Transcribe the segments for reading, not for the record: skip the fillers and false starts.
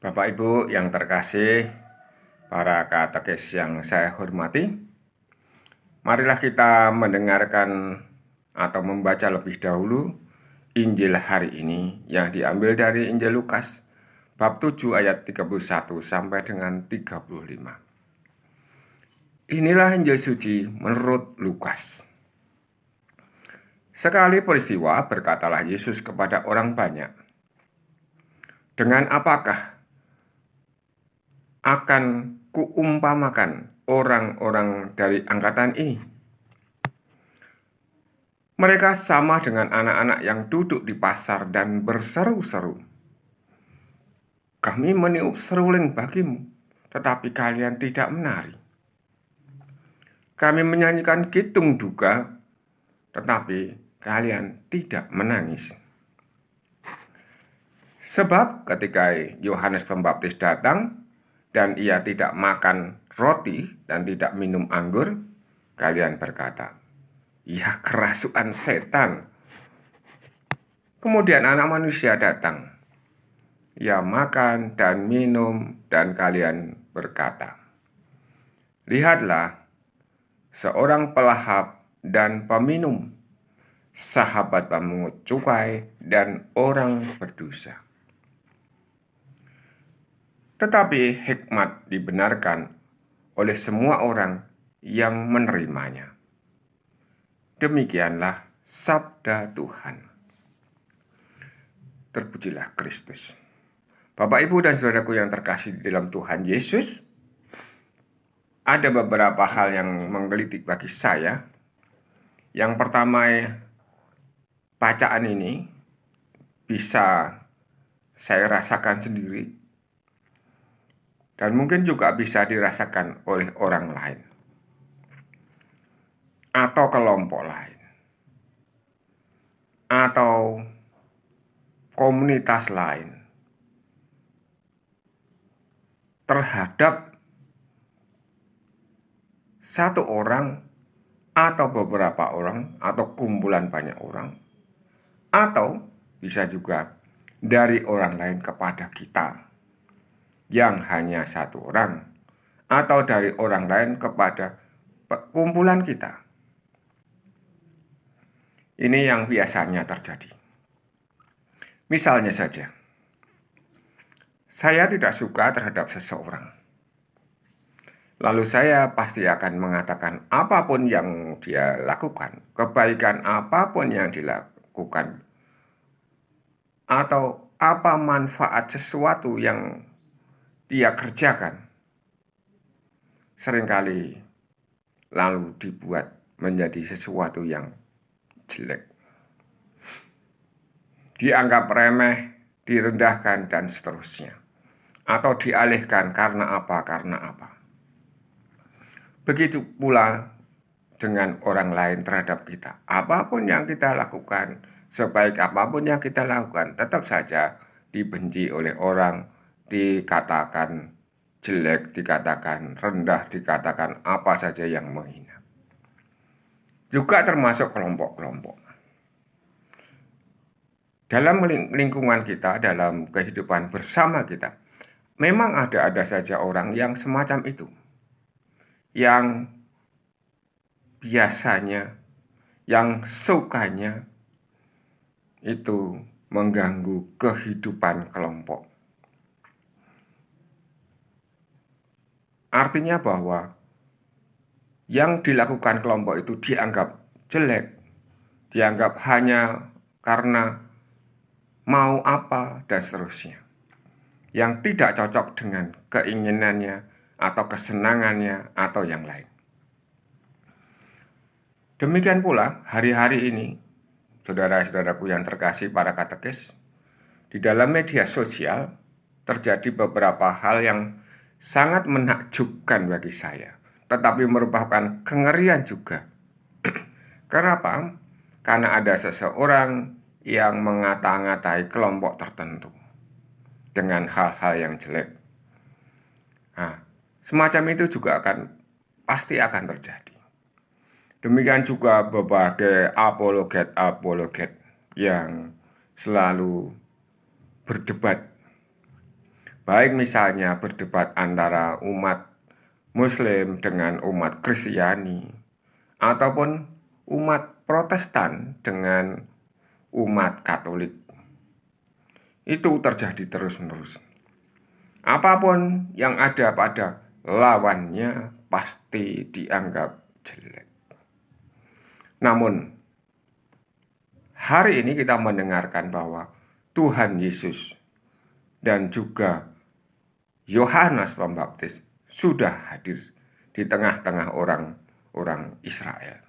Bapak Ibu yang terkasih, para katekis yang saya hormati, marilah kita mendengarkan atau membaca lebih dahulu Injil hari ini yang diambil dari Injil Lukas bab 7 ayat 31 sampai dengan 35. Inilah Injil suci menurut Lukas. Sekali peristiwa berkatalah Yesus kepada orang banyak, "Dengan apakah akan kuumpamakan orang-orang dari angkatan ini? Mereka sama dengan anak-anak yang duduk di pasar dan berseru-seru, 'Kami meniup seruling bagimu, tetapi kalian tidak menari. Kami menyanyikan kitung duka, tetapi kalian tidak menangis.' Sebab ketika Yohanes Pembaptis datang dan ia tidak makan roti dan tidak minum anggur, kalian berkata, 'Ia kerasukan setan.' Kemudian Anak Manusia datang, ia makan dan minum, dan kalian berkata, 'Lihatlah, seorang pelahap dan peminum, sahabat pemungut cukai dan orang berdosa.' Tetapi hikmat dibenarkan oleh semua orang yang menerimanya." Demikianlah sabda Tuhan. Terpujilah Kristus. Bapak, Ibu, dan saudaraku yang terkasih di dalam Tuhan Yesus, ada beberapa hal yang menggelitik bagi saya. Yang pertama, bacaan ini bisa saya rasakan sendiri, dan mungkin juga bisa dirasakan oleh orang lain atau kelompok lain atau komunitas lain terhadap satu orang atau beberapa orang atau kumpulan banyak orang, atau bisa juga dari orang lain kepada kita yang hanya satu orang, atau dari orang lain kepada kumpulan kita. Ini yang biasanya terjadi. Misalnya saja, saya tidak suka terhadap seseorang, lalu saya pasti akan mengatakan apapun yang dia lakukan, kebaikan apapun yang dilakukan, atau apa manfaat sesuatu yang dia kerjakan, seringkali lalu dibuat menjadi sesuatu yang jelek, dianggap remeh, direndahkan, dan seterusnya, atau dialihkan karena apa. Begitu pula dengan orang lain terhadap kita. Apapun yang kita lakukan, sebaik apapun yang kita lakukan, tetap saja dibenci oleh orang, dikatakan jelek, dikatakan rendah, dikatakan apa saja yang menghina. Juga termasuk kelompok-kelompok. Dalam lingkungan kita, dalam kehidupan bersama kita, memang ada saja orang yang semacam itu, yang biasanya, yang sukanya itu mengganggu kehidupan kelompok. Artinya bahwa yang dilakukan kelompok itu dianggap jelek, dianggap hanya karena mau apa, dan seterusnya, yang tidak cocok dengan keinginannya atau kesenangannya atau yang lain. Demikian pula hari-hari ini, saudara-saudaraku yang terkasih para katekis, di dalam media sosial terjadi beberapa hal yang sangat menakjubkan bagi saya, tetapi merupakan kengerian juga. Kenapa? Karena ada seseorang yang mengata-ngatai kelompok tertentu dengan hal-hal yang jelek. Nah, semacam itu juga pasti akan terjadi. Demikian juga berbagai apologet yang selalu berdebat Baik misalnya berdebat antara umat Muslim dengan umat Kristiani, ataupun umat Protestan dengan umat Katolik. Itu terjadi terus-menerus. Apapun yang ada pada lawannya pasti dianggap jelek. Namun, hari ini kita mendengarkan bahwa Tuhan Yesus dan juga Yohanes Pembaptis sudah hadir di tengah-tengah orang Israel.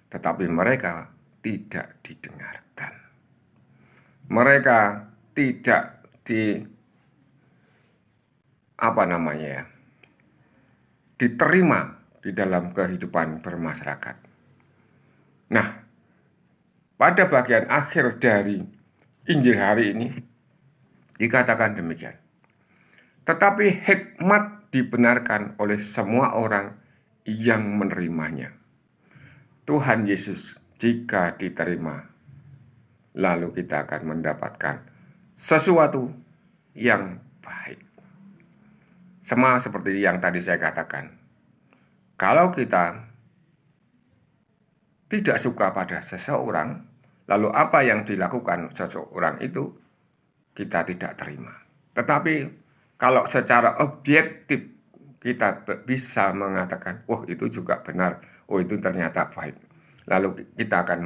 Tetapi mereka tidak didengarkan. Mereka tidak diterima di dalam kehidupan bermasyarakat. Nah, pada bagian akhir dari Injil hari ini dikatakan demikian. Tetapi hikmat dibenarkan oleh semua orang yang menerimanya. Tuhan Yesus jika diterima, lalu kita akan mendapatkan sesuatu yang baik. Sama seperti yang tadi saya katakan. Kalau kita tidak suka pada seseorang, lalu apa yang dilakukan seseorang itu kita tidak terima. Tetapi kalau secara objektif kita bisa mengatakan, oh itu juga benar, oh itu ternyata baik. Lalu kita akan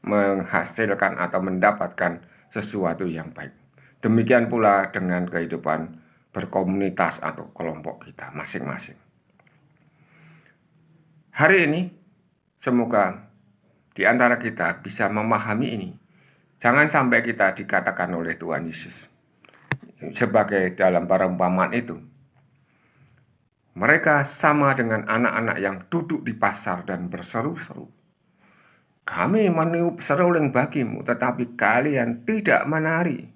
menghasilkan atau mendapatkan sesuatu yang baik. Demikian pula dengan kehidupan berkomunitas atau kelompok kita masing-masing. Hari ini, semoga di antara kita bisa memahami ini. Jangan sampai kita dikatakan oleh Tuhan Yesus sebagai dalam perumpamaan itu. Mereka sama dengan anak-anak yang duduk di pasar dan berseru-seru. Kami meniup seruling bagimu, tetapi kalian tidak menari.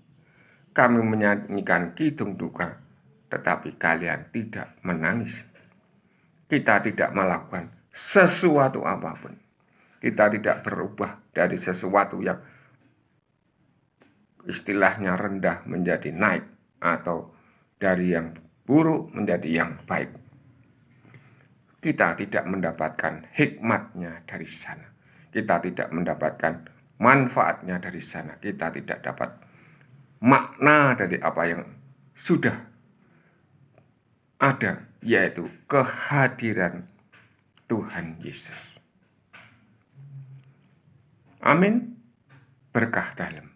Kami menyanyikan kidung duka, tetapi kalian tidak menangis. Kita tidak melakukan sesuatu apapun. Kita tidak berubah dari sesuatu yang istilahnya rendah menjadi naik, atau dari yang buruk menjadi yang baik. Kita tidak mendapatkan hikmatnya dari sana. Kita tidak mendapatkan manfaatnya dari sana. Kita tidak dapat makna dari apa yang sudah ada, yaitu kehadiran Tuhan Yesus. Amin. Berkah dalam.